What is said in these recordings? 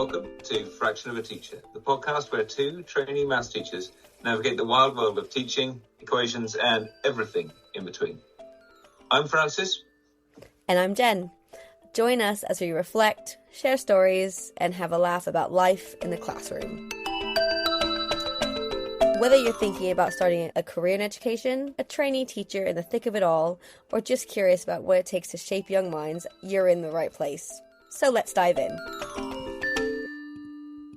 Welcome to Fraction of a Teacher, the podcast where two trainee maths teachers navigate the wild world of teaching, equations, and everything in between. I'm Francis. And I'm Jen. Join us as we reflect, share stories, and have a laugh about life in the classroom. Whether you're thinking about starting a career in education, a trainee teacher in the thick of it all, or just curious about what it takes to shape young minds, you're in the right place. So let's dive in.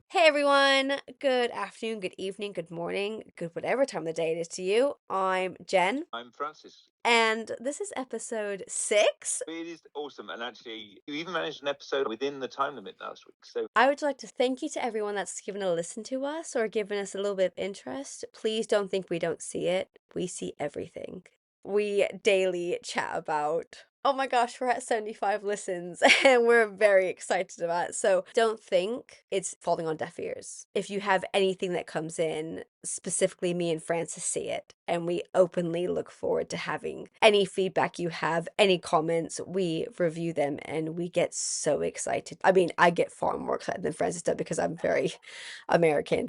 Hey everyone, good afternoon, good evening, good morning, good whatever time of the day it is to you. I'm Jen. I'm Francis. And this is episode 6. It is awesome, and actually, you even managed an episode within the time limit last week. So I would like to thank you to everyone that's given a listen to us or given us a little bit of interest. Please don't think we don't see it. We see everything. We daily chat about, oh my gosh, we're at 75 listens and we're very excited about it. So don't think it's falling on deaf ears. If you have anything that comes in, specifically me and Francis see it, and we openly look forward to having any feedback you have, any comments. We review them and we get so excited. I mean, I get far more excited than Francis does because I'm very American.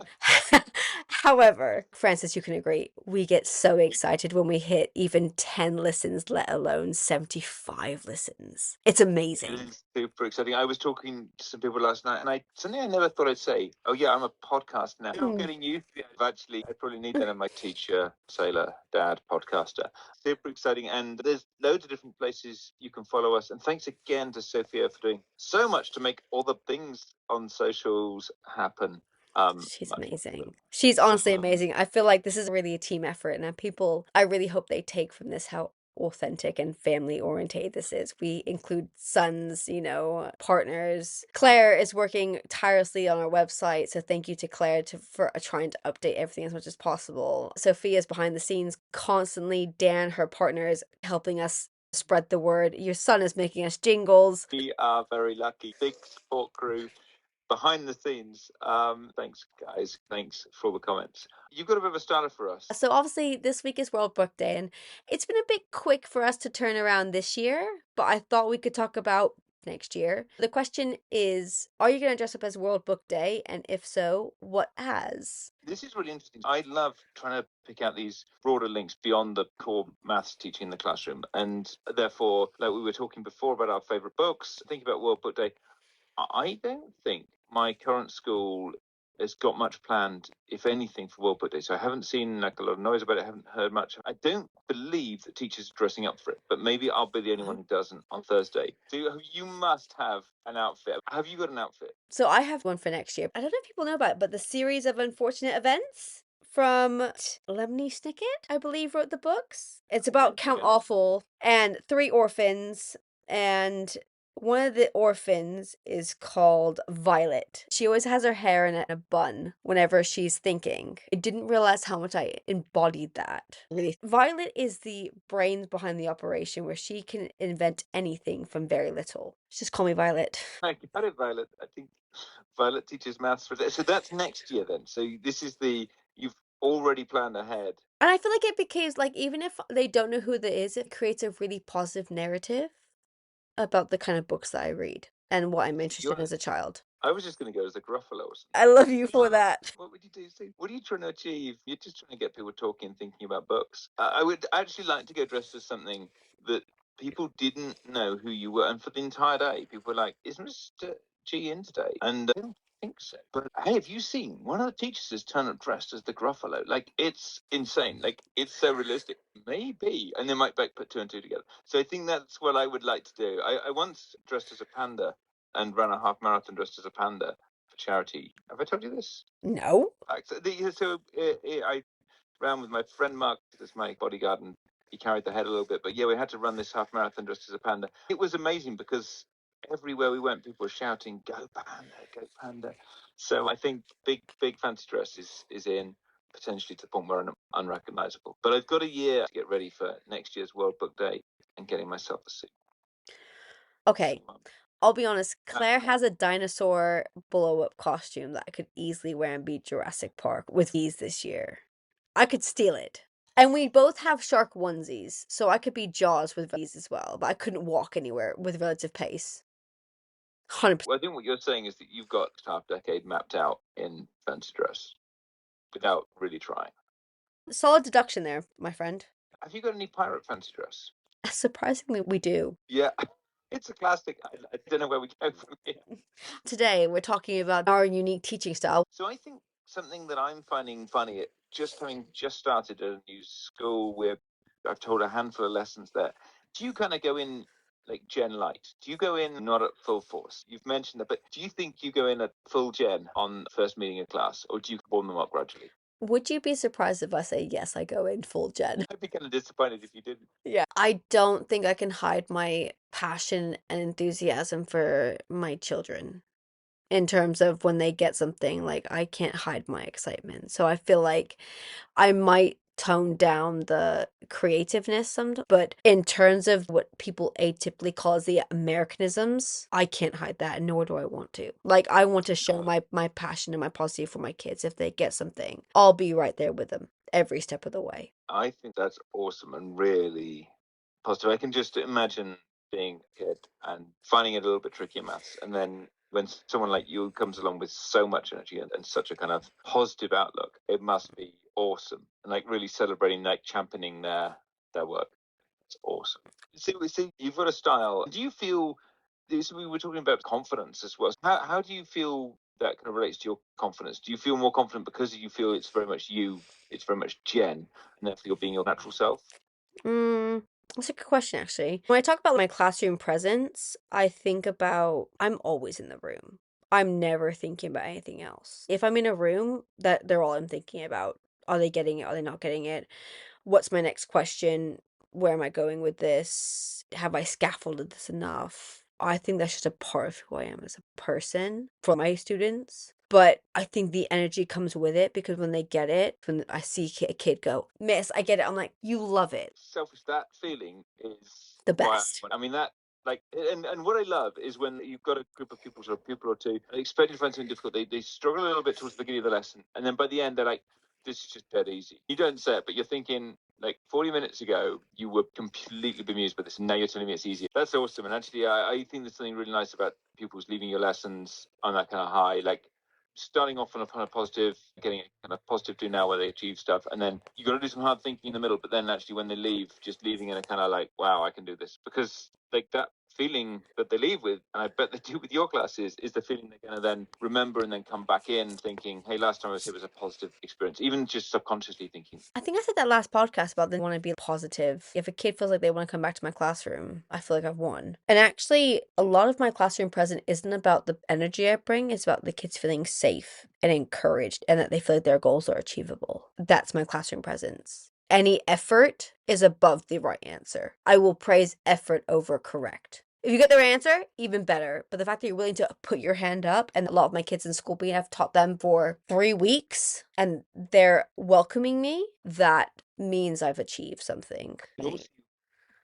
However, Francis, you can agree, we get so excited when we hit even 10 listens, let alone 75 listens. It's amazing. it is super exciting. I was talking to some people last night, and something I never thought I'd say. Oh yeah, I'm a podcast now. I'm getting used to it. Actually, I probably need that in my teacher, sailor, dad, podcaster. Super exciting, and there's loads of different places you can follow us. And thanks again to Sophia for doing so much to make all the things on socials happen. She's amazing. She's honestly amazing. I feel like this is really a team effort, and people, I really hope they take from this how authentic and family oriented this is. We include sons, partners. Claire is working tirelessly on our website, so thank you to Claire for trying to update everything as much as possible. Sophia's behind the scenes constantly. Dan, her partner, is helping us spread the word. Your son is making us jingles. We are very lucky. Big support crew behind the scenes. Thanks, guys. Thanks for all the comments. You've got a bit of a starter for us. So obviously this week is World Book Day, and it's been a bit quick for us to turn around this year, but I thought we could talk about next year. The question is, are you going to dress up as World Book Day? And if so, what as? This is really interesting. I love trying to pick out these broader links beyond the core maths teaching in the classroom. And therefore, like we were talking before about our favourite books, thinking about World Book Day, I don't think my current school has got much planned, if anything, for World Book Day. So I haven't seen a lot of noise about it. I haven't heard much. I don't believe that teachers are dressing up for it, but maybe I'll be the only one who doesn't on Thursday. So you must have an outfit. Have you got an outfit? So I have one for next year. I don't know if people know about it, but the series of unfortunate events from Lemony Snicket, I believe, wrote the books. It's about Count Awful and 3 orphans, and one of the orphans is called Violet. She always has her hair in a bun whenever she's thinking. I didn't realize how much I embodied that. Really. Violet is the brains behind the operation where she can invent anything from very little. Just call me Violet. I got it, Violet. I think Violet teaches maths for that. So that's next year then. So this is you've already planned ahead. And I feel like it becomes like, even if they don't know who it is, it creates a really positive narrative about the kind of books that I read and what I'm interested in as a child. I was just going to go as a Gruffalo. I love you for that. What would you do? What are you trying to achieve? You're just trying to get people talking and thinking about books. I would actually like to go dressed as something that people didn't know who you were. And for the entire day, people were like, is Mr. G in today? And I don't think so. But hey, have you seen one of the teachers has turned up dressed as the Gruffalo? Like, it's insane. Like, it's so realistic. Maybe. And they might put 2 and 2 together. So I think that's what I would like to do. I once dressed as a panda and ran a half marathon dressed as a panda for charity. Have I told you this? No. I ran with my friend Mark as my bodyguard, and he carried the head a little bit. But yeah, we had to run this half marathon dressed as a panda. It was amazing because everywhere we went, people were shouting, "Go panda, go panda!" So I think big fancy dress is in, potentially to the point where I'm unrecognizable. But I've got a year to get ready for next year's World Book Day and getting myself a suit. Okay. I'll be honest, Claire has a dinosaur blow-up costume that I could easily wear and be Jurassic Park with ease this year. I could steal it. And we both have shark onesies, so I could be Jaws with these as well, but I couldn't walk anywhere with relative pace. 100%. Well, I think what you're saying is that you've got half decade mapped out in fancy dress without really trying. Solid deduction there, my friend. Have you got any pirate fancy dress? Surprisingly, we do. Yeah, it's a classic. I don't know where we go from here. Today, we're talking about our unique teaching style. So I think something that I'm finding funny, just having just started a new school where I've taught a handful of lessons there. Do you kind of go in like Gen Light? Do you go in not at full force? You've mentioned that, but do you think you go in at full Gen on the first meeting of class, or do you warm them up gradually? Would you be surprised if I say yes, I go in full Gen? I'd be kind of disappointed if you didn't. Yeah. I don't think I can hide my passion and enthusiasm for my children in terms of when they get something, like I can't hide my excitement. So I feel like I might tone down the creativeness sometimes, but in terms of what people atypically call as the Americanisms, I can't hide that, and nor do I want to. Like I want to show my passion and my positivity for my kids. If they get something, I'll be right there with them every step of the way. I think that's awesome and really positive. I can just imagine being a kid and finding it a little bit tricky in maths. And then when someone like you comes along with so much energy and such a kind of positive outlook, it must be awesome. And like really celebrating, like championing their work. It's awesome. See, you've got a style. Do you feel this? We were talking about confidence as well. How do you feel that kind of relates to your confidence? Do you feel more confident because you feel it's very much you, it's very much Jen, and therefore you're being your natural self? Mm, that's a good question, actually. When I talk about my classroom presence, I think about I'm always in the room. I'm never thinking about anything else. If I'm in a room, they're all I'm thinking about. Are they getting it? Are they not getting it? What's my next question? Where am I going with this? Have I scaffolded this enough? I think that's just a part of who I am as a person for my students. But I think the energy comes with it because when they get it, when I see a kid go, Miss, I get it. I'm like, you love it. Selfish. That feeling is The why best. I mean that. Like, and what I love is when you've got a group of people, or a pupil or two, they expect you to find something difficult. They struggle a little bit towards the beginning of the lesson, and then by the end, they're like, "This is just dead easy." You don't say it, but you're thinking, like 40 minutes ago, you were completely bemused by this, and now you're telling me it's easier. That's awesome. And actually, I think there's something really nice about pupils leaving your lessons on that kind of high. Like starting off on a kind of positive, getting a kind of positive do now where they achieve stuff, and then you got to do some hard thinking in the middle. But then actually, when they leave, just leaving in a kind of like, wow, I can do this, because like that feeling that they leave with, and I bet they do with your classes, is the feeling they're going to then remember and then come back in thinking, hey, last time I was here was a positive experience, even just subconsciously thinking. I think I said that last podcast about they want to be positive. If a kid feels like they want to come back to my classroom, I feel like I've won. And actually, a lot of my classroom present isn't about the energy I bring, it's about the kids feeling safe and encouraged and that they feel like their goals are achievable. That's my classroom presence. Any effort is above the right answer. I will praise effort over correct. If you get the right answer, even better. But the fact that you're willing to put your hand up, and a lot of my kids in school being, I've taught them for 3 weeks, and they're welcoming me, that means I've achieved something. Obviously,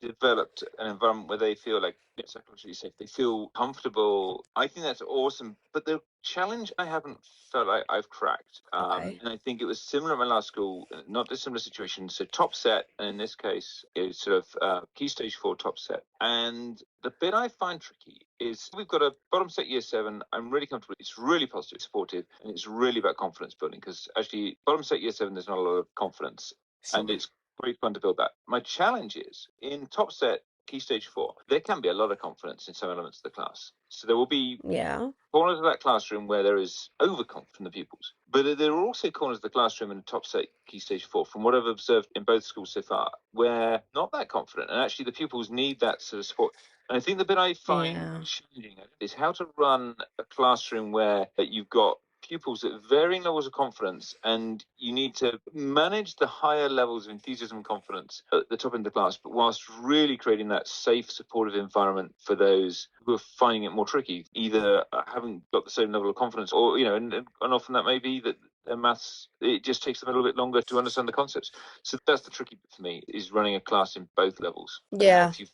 developed an environment where they feel like psychologically safe, they feel comfortable. I think that's awesome. But the challenge I haven't felt like I've cracked, Okay. and I think it was similar at my last school, not a similar situation. So top set, and in this case, is sort of key stage 4 top set. And the bit I find tricky is we've got a bottom set year 7. I'm really comfortable. It's really positive, supportive, and it's really about confidence building, because actually bottom set year 7, there's not a lot of confidence, and it's great fun to build that. My challenge is in top set key stage 4, there can be a lot of confidence in some elements of the class. So there will be Yeah. corners of that classroom where there is overconfidence from the pupils. But there are also corners of the classroom in the top set key stage 4, from what I've observed in both schools so far, where not that confident. And actually the pupils need that sort of support. And I think the bit I find challenging is how to run a classroom where you've got pupils at varying levels of confidence, and you need to manage the higher levels of enthusiasm and confidence at the top end of the class, but whilst really creating that safe, supportive environment for those who are finding it more tricky, either haven't got the same level of confidence, or and often that may be that their maths, it just takes them a little bit longer to understand the concepts. So that's the tricky bit for me, is running a class in both levels. Yeah. If you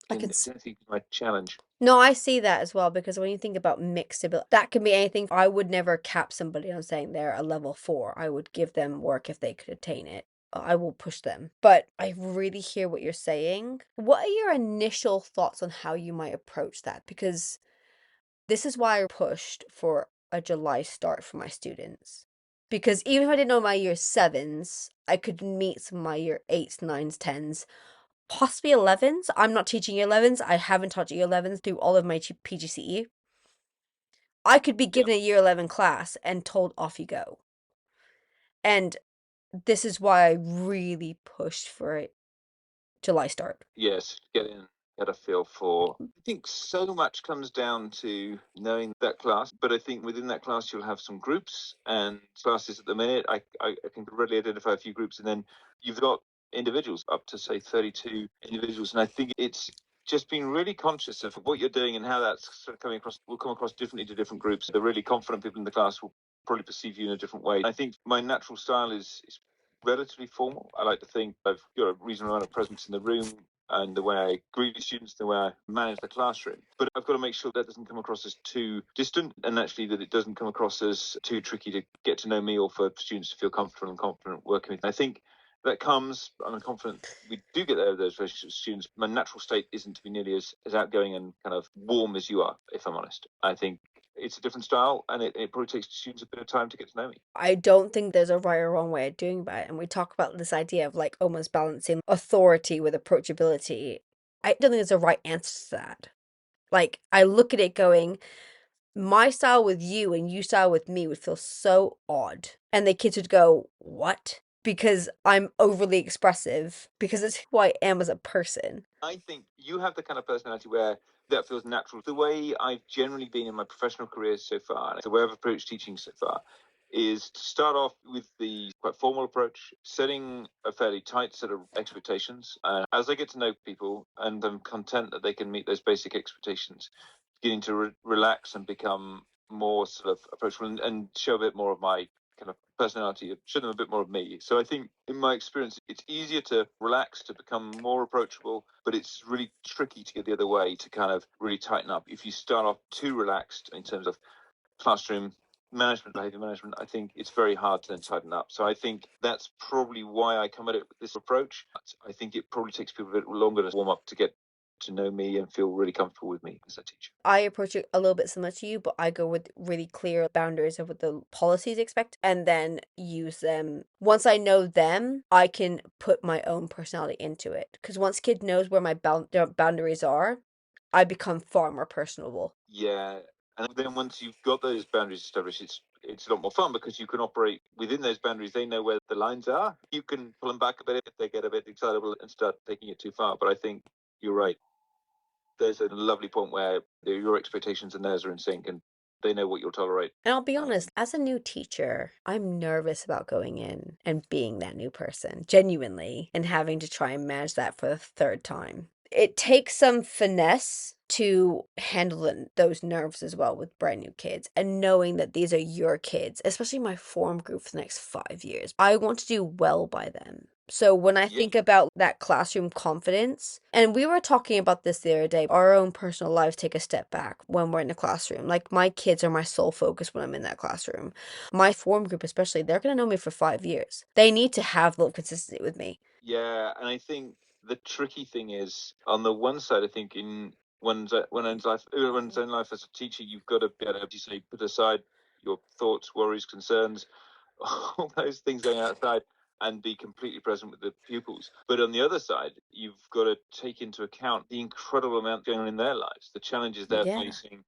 I can, can. I think my challenge. No, I see that as well, because when you think about mixed ability, that can be anything. I would never cap somebody on saying they're a level 4. I would give them work if they could attain it. I will push them. But I really hear what you're saying. What are your initial thoughts on how you might approach that? Because This is why I pushed for a July start for my students. Because even if I didn't know my year sevens, I could meet some of my year eights, nines, tens, possibly 11s. I'm not teaching year 11s. I haven't taught year 11s through all of my PGCE. I could be given a year 11 class and told off you go. And this is why I really pushed for a July start. Yes, get in, get a feel for. I think so much comes down to knowing that class, but I think within that class you'll have some groups and classes at the minute. I can readily identify a few groups, and then you've got individuals up to say 32 individuals, and I think it's just being really conscious of what you're doing and how that's sort of coming across will come across differently to different groups. The really confident people in the class will probably perceive you in a different way. I think my natural style is relatively formal. I like to think I've got a reasonable amount of presence in the room and the way I greet students, the way I manage the classroom. But I've got to make sure that doesn't come across as too distant, and actually that it doesn't come across as too tricky to get to know me or for students to feel comfortable and confident working with me. I think that comes, I'm confident we do get there with those relationships with students. My natural state isn't to be nearly as outgoing and kind of warm as you are, if I'm honest. I think it's a different style, and it probably takes students a bit of time to get to know me. I don't think there's a right or wrong way of doing that. And we talk about this idea of like almost balancing authority with approachability. I don't think there's a right answer to that. Like, I look at it going, my style with you and you style with me would feel so odd. And the kids would go, what? Because I'm overly expressive, because it's who I am as a person. I think you have the kind of personality where that feels natural. The way I've generally been in my professional career so far, the way I've approached teaching so far, is to start off with the quite formal approach, setting a fairly tight set of expectations. And as I get to know people and I'm content that they can meet those basic expectations, beginning to relax and become more sort of approachable and show a bit more of my kind of personality, show them a bit more of me. So I think in my experience, it's easier to relax, to become more approachable, but it's really tricky to get the other way, to kind of really tighten up. If you start off too relaxed in terms of classroom management, behavior management, I think it's very hard to then tighten up. So I think that's probably why I come at it with this approach. I think it probably takes people a bit longer to warm up to get to know me and feel really comfortable with me as a teacher. I approach it a little bit similar to you, but I go with really clear boundaries of what the policies expect and then use them. Once I know them, I can put my own personality into it. Because once kid knows where my boundaries are, I become far more personable. Yeah, and then once you've got those boundaries established, it's a lot more fun because you can operate within those boundaries. They know where the lines are. You can pull them back a bit if they get a bit excitable and start taking it too far. But I think you're right. There's a lovely point where your expectations and theirs are in sync, and they know what you'll tolerate. And I'll be honest, as a new teacher, I'm nervous about going in and being that new person, genuinely, and having to try and manage that for the third time. It takes some finesse to handle those nerves as well with brand new kids and knowing that these are your kids, especially my form group for the next 5 years. I want to do well by them. So when I think about that classroom confidence, and we were talking about this the other day, our own personal lives take a step back when we're in the classroom. Like, my kids are my sole focus when I'm in that classroom. My form group especially, they're going to know me for 5 years. They need to have the consistency with me. Yeah, and I think the tricky thing is, on the one side, I think in one's own life as a teacher, you've got to be able to, as you say, put aside your thoughts, worries, concerns, all those things going outside, and be completely present with the pupils. But on the other side, you've got to take into account the incredible amount going on in their lives, the challenges they're facing,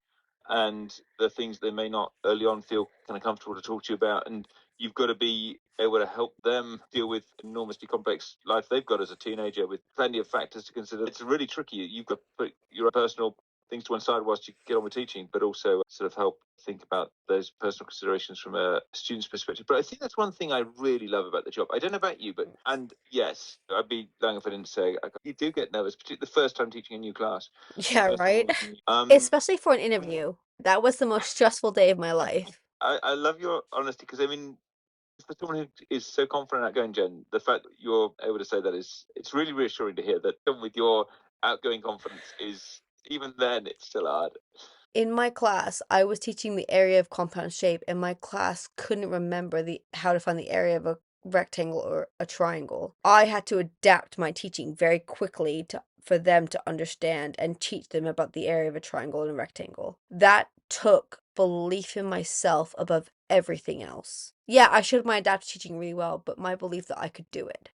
and the things they may not early on feel kind of comfortable to talk to you about. And you've got to be able to help them deal with enormously complex life they've got as a teenager with plenty of factors to consider. It's really tricky. You've got to put your personal things to one side whilst you get on with teaching, but also sort of help think about those personal considerations from a student's perspective. But I think that's one thing I really love about the job. I don't know about you, but, and yes, I'd be lying if I didn't say, you do get nervous, particularly the first time teaching a new class. Yeah, right? Especially for an interview. That was the most stressful day of my life. I love your honesty, because I mean, for someone who is so confident outgoing, Jen, the fact that you're able to say that it's really reassuring to hear that even with your outgoing confidence is, even then it's still hard. In my class, I was teaching the area of compound shape, and my class couldn't remember how to find the area of a rectangle or a triangle. I had to adapt my teaching very quickly to for them to understand and teach them about the area of a triangle and a rectangle. That took belief in myself above everything else. Yeah, I showed my adaptive teaching really well, but my belief that I could do it.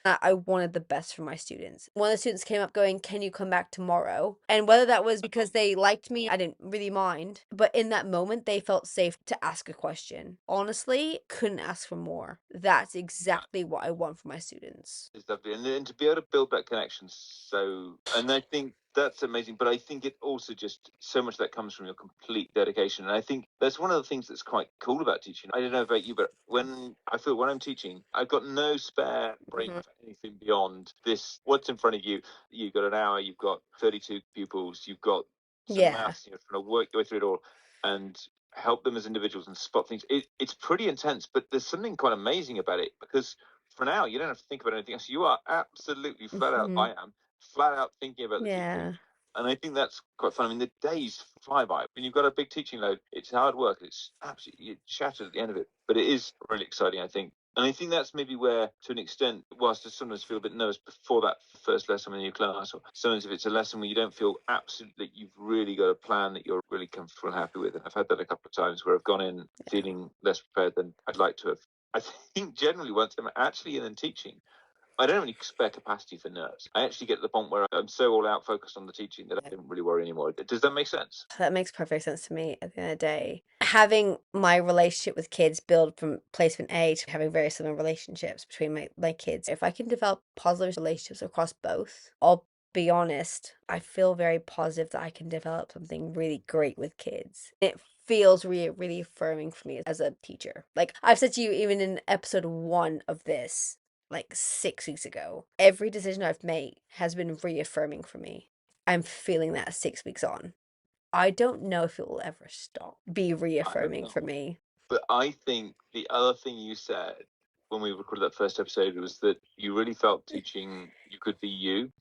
I wanted the best for my students. One of the students came up going, "Can you come back tomorrow?" And whether that was because they liked me, I didn't really mind. But in that moment, they felt safe to ask a question. Honestly, couldn't ask for more. That's exactly what I want for my students. Is lovely, and to be able to build that connection. So, and I think that's amazing. But I think it also just so much of that comes from your complete dedication. And I think that's one of the things that's quite cool about teaching. I don't know about you, but when I'm teaching, I've got no spare brain Mhm. for anything beyond this. What's in front of you? You've got an hour. You've got 32 pupils. You've got some Yeah. maths. You're trying to work your way through it all, and help them as individuals and spot things. It's pretty intense, but there's something quite amazing about it because for now, you don't have to think about anything else. You are absolutely flat out. Mhm. I am flat out thinking about the teaching, Yeah. and I think that's quite fun. I mean, the days fly by. When you've got a big teaching load, it's hard work. It's absolutely shattered at the end of it, but it is really exciting, I think. And I think that's maybe where, to an extent, whilst I sometimes feel a bit nervous before that first lesson in a new class, or sometimes if it's a lesson where you don't feel absolutely that you've really got a plan that you're really comfortable and happy with. And I've had that a couple of times where I've gone in feeling less prepared than I'd like to have. I think generally once I'm actually in and teaching, I don't really spare capacity for nerves. I actually get to the point where I'm so all out focused on the teaching that I don't really worry anymore. Does that make sense? That makes perfect sense to me at the end of the day. Having my relationship with kids build from placement A to having very similar relationships between my kids, if I can develop positive relationships across both, I'll be honest, I feel very positive that I can develop something really great with kids. It feels really, really affirming for me as a teacher. Like I've said to you, even in episode 1 of this, like 6 weeks ago, every decision I've made has been reaffirming for me. I'm feeling that 6 weeks on. I don't know if it will ever stop, be I hope reaffirming for not. me. But I think the other thing you said when we recorded that first episode was that you really felt teaching you could be you,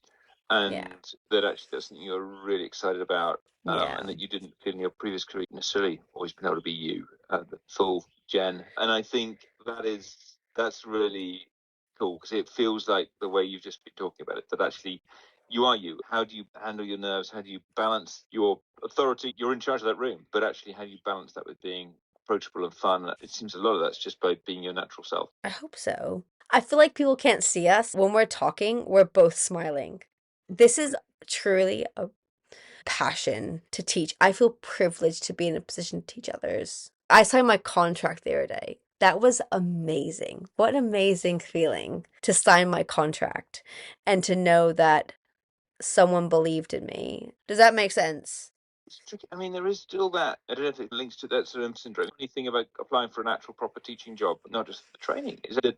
Yeah. and that actually that's something you're really excited about, Yeah. and that you didn't feel in your previous career necessarily always been able to be you, the full Jen. And I think that's really cool because it feels like the way you've just been talking about it, that actually you are you. How do you handle your nerves? How do you balance your authority? You're in charge of that room, but actually, how do you balance that with being approachable and fun? It seems a lot of that's just by being your natural self. I hope so. I feel like people can't see us. When we're talking, we're both smiling. This is truly a passion to teach. I feel privileged to be in a position to teach others. I signed my contract the other day. That was amazing. What an amazing feeling to sign my contract and to know that someone believed in me. Does that make sense? It's tricky. I mean, there is still that. I don't know if it links to that sort of syndrome. The only thing about applying for an actual proper teaching job, not just the training, is that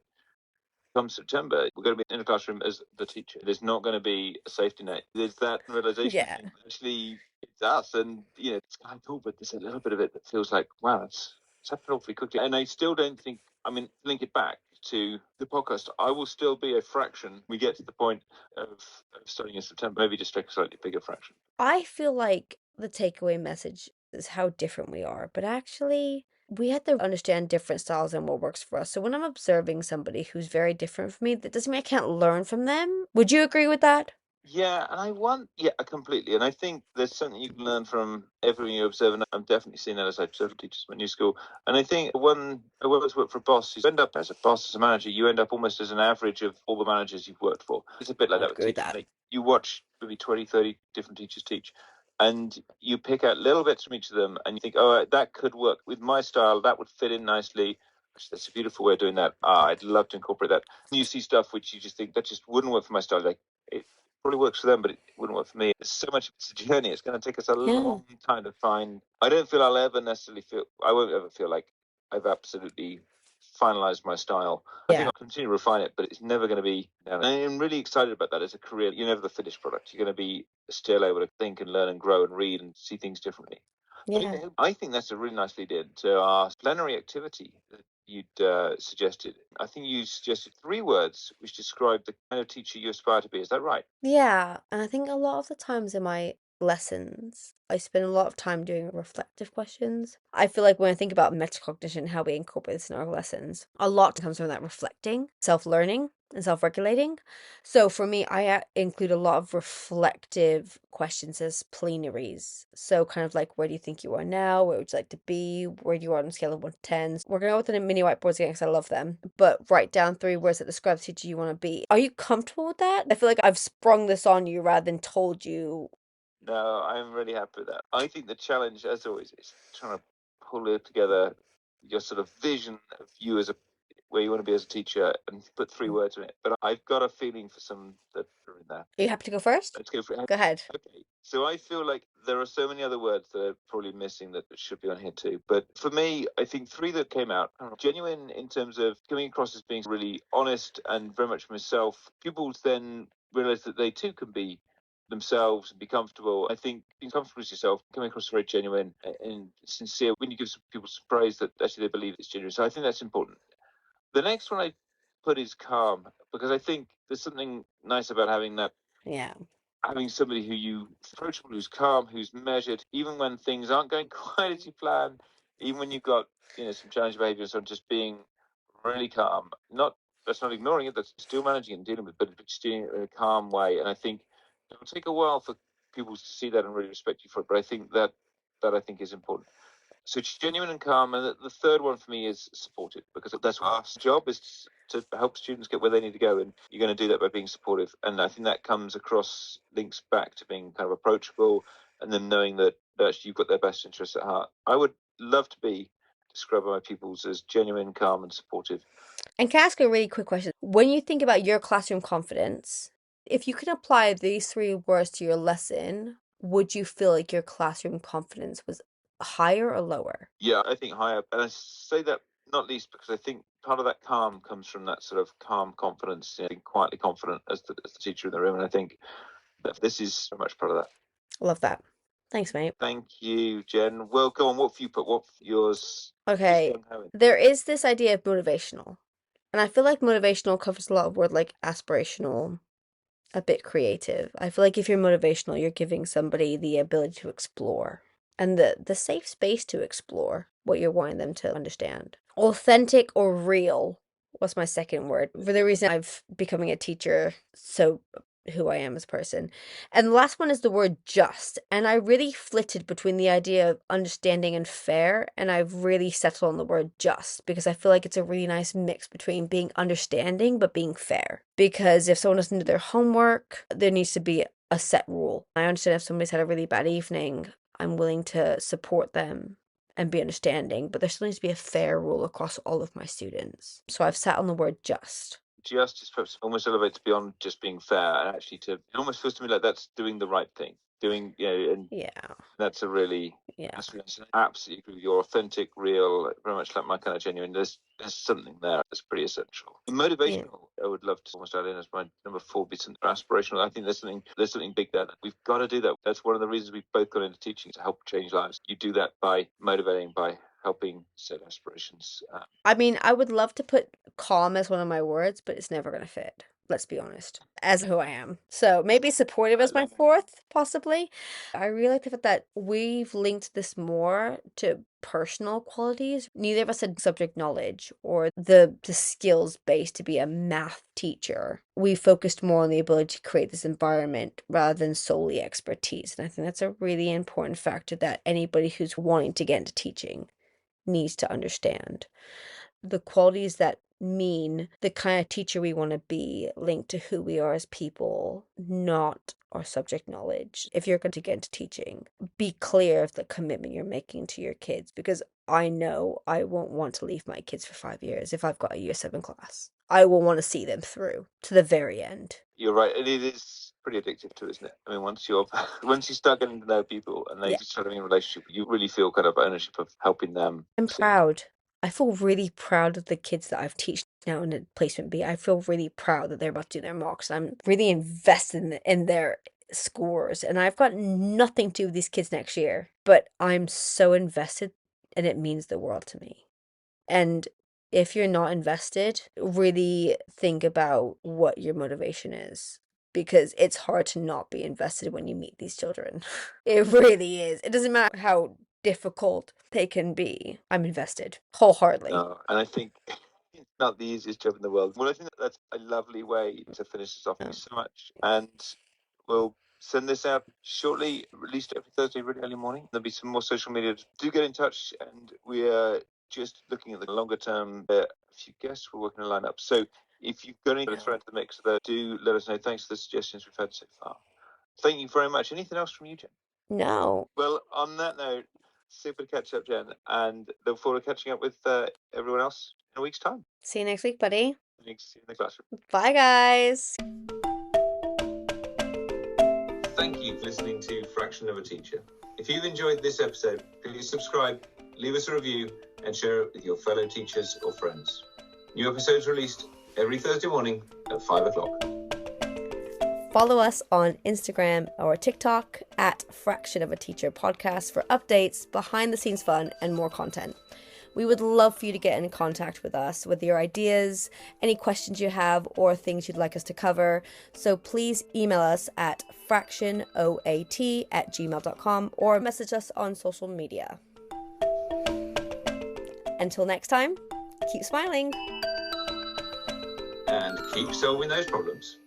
come September, we're going to be in a classroom as the teacher. There's not going to be a safety net. There's that realization. Yeah. Actually, it's us, and it's kind of cool. But there's a little bit of it that feels like, wow, it's happened awfully quickly. And I still don't think. I mean, link it back to the podcast. I will still be a fraction. We get to the point of starting in September, maybe just take a slightly bigger fraction. I feel like the takeaway message is how different we are, but actually, we have to understand different styles and what works for us. So when I'm observing somebody who's very different from me, that doesn't mean I can't learn from them. Would you agree with that? Yeah, and yeah, completely. And I think there's something you can learn from everything you observe. And I'm definitely seeing that as I observe teachers at my new school. And I think when I always work for a boss, you end up as a boss, as a manager, you end up almost as an average of all the managers you've worked for. It's a bit like I would that with agree with teaching. that. Like you watch maybe 20, 30 different teachers teach, and you pick out little bits from each of them, and you think, oh, that could work with my style. That would fit in nicely. Actually, that's a beautiful way of doing that. I'd love to incorporate that. You see stuff which you just think that just wouldn't work for my style. Like it probably works for them, but it wouldn't work for me. It's so much. It's a journey. It's going to take us a Yeah. long time to find. I don't feel I'll ever necessarily feel. I won't ever feel like I've absolutely finalized my style. I think Yeah. I'll continue to refine it, but it's never going to be. And I'm really excited about that as a career. You're never the finished product. You're going to be still able to think and learn and grow and read and see things differently. Yeah. I think that's a really nice lead in to our plenary activity that you'd suggested. I think you suggested 3 words which describe the kind of teacher you aspire to be. Is that right? Yeah. And I think a lot of the times in my lessons, I spend a lot of time doing reflective questions. I feel like when I think about metacognition, how we incorporate this in our lessons, a lot comes from that reflecting, self-learning, and self-regulating. So for me, I include a lot of reflective questions as plenaries. So kind of like, where do you think you are now? Where would you like to be? Where do you are on a scale of 1 to 10? We're going to go with the mini whiteboards again because I love them. But write down 3 words that describe the teacher you want to be. Are you comfortable with that? I feel like I've sprung this on you rather than told you. No, I'm really happy with that. I think the challenge, as always, is trying to pull it together your sort of vision of you as a where you want to be as a teacher and put 3 words in it. But I've got a feeling for some that are in there. Are you happy to go first? Let's go for it. Go ahead. Okay. So I feel like there are so many other words that are probably missing that should be on here too. But for me, I think 3 that came out genuine in terms of coming across as being really honest and very much myself. Pupils then realize that they too can be themselves and be comfortable. I think being comfortable with yourself, coming across very genuine and sincere when you give people some praise that actually they believe it's genuine. So I think that's important. The next one I put is calm because I think there's something nice about having that Yeah. having somebody who you approachable, who's calm, who's measured, even when things aren't going quite as you plan, even when you've got some challenging behaviour, so just being really calm. Not That's not ignoring it, that's still managing it and dealing with it, but just doing it in a calm way. And I think it will take a while for people to see that and really respect you for it. But I think that I think is important. So it's genuine and calm. And the third one for me is supportive, because that's our job is to help students get where they need to go. And you're going to do that by being supportive. And I think that comes across, links back to being kind of approachable, and then knowing that actually you've got their best interests at heart. I would love to be described by my pupils as genuine, calm, and supportive. And can I ask a really quick question? When you think about your classroom confidence, if you can apply these 3 words to your lesson, would you feel like your classroom confidence was higher or lower? Yeah, I think higher. And I say that not least because I think part of that calm comes from that sort of calm confidence, being quietly confident as the teacher in the room. And I think that this is very much part of that. Love that. Thanks, mate. Thank you, Jen. Well, go on. What have you put? What yours? Okay. There is this idea of motivational. And I feel like motivational covers a lot of word like aspirational, a bit creative. I feel like if you're motivational, you're giving somebody the ability to explore and the safe space to explore what you're wanting them to understand. Authentic or real was my second word for the reason I've becoming a teacher, so who I am as a person. And the last one is the word just. And I really flitted between the idea of understanding and fair, and I've really settled on the word just because I feel like it's a really nice mix between being understanding but being fair. Because if someone doesn't do their homework, there needs to be a set rule. I understand if somebody's had a really bad evening, I'm willing to support them and be understanding, but there still needs to be a fair rule across all of my students. So I've sat on the word just. Just perhaps almost elevates beyond just being fair, and actually it almost feels to me like that's doing the right thing. And Yeah. that's a really, Yeah. that's really nice. Absolutely agree with you. You're authentic, real, very much like my kind of genuine. There's something there that's pretty essential. Motivational, I would love to almost add in as my number 4, be something aspirational. I think there's something big there. We've got to do that. That's one of the reasons we've both got into teaching, to help change lives. You do that by motivating, by helping set aspirations. I mean, I would love to put calm as one of my words, but it's never going to fit. Let's be honest, as who I am. So maybe supportive as my 4th, possibly. I really like the fact that we've linked this more to personal qualities. Neither of us had subject knowledge or the skills base to be a math teacher. We focused more on the ability to create this environment rather than solely expertise. And I think that's a really important factor that anybody who's wanting to get into teaching needs to understand. The qualities that mean the kind of teacher we want to be linked to who we are as people, not our subject knowledge. If you're going to get into teaching, be clear of the commitment you're making to your kids, because I know I won't want to leave my kids for 5 years if I've got a year 7 class. I will want to see them through to the very end. You're right, and it is pretty addictive too, isn't it? I mean, once once you start getting to know people and they start having a relationship, you really feel kind of ownership of helping them. I'm proud. I feel really proud of the kids that I've taught now in placement B. I feel really proud that they're about to do their mocks. I'm really invested in their scores, and I've got nothing to do with these kids next year, but I'm so invested, and it means the world to me. And if you're not invested, really think about what your motivation is, because it's hard to not be invested when you meet these children. It really is. It doesn't matter how difficult they can be. I'm invested wholeheartedly. And I think it's not the easiest job in the world. Well, I think that's a lovely way to finish this off. Thank you so much. And we'll send this out shortly, released every Thursday, really early morning. There'll be some more social media. Do get in touch, and we are just looking at the longer term. A few guests we're working a lineup. So if you've got anything to throw into the mix, do let us know. Thanks for the suggestions we've had so far. Thank you very much. Anything else from you, Jen? No. Well, on that note, super to catch up, Jen, and look forward to catching up with everyone else in a week's time. See you next week, buddy. Thanks. See you in the classroom. Bye, guys. Thank you for listening to Fraction of a Teacher. If you've enjoyed this episode, please subscribe, leave us a review, and share it with your fellow teachers or friends. New episodes released every Thursday morning at 5 o'clock. Follow us on Instagram or TikTok at Fraction of a Teacher Podcast for updates, behind the scenes fun, and more content. We would love for you to get in contact with us with your ideas, any questions you have, or things you'd like us to cover. So please email us at fractionoat@gmail.com or message us on social media. Until next time, keep smiling. And keep solving those problems.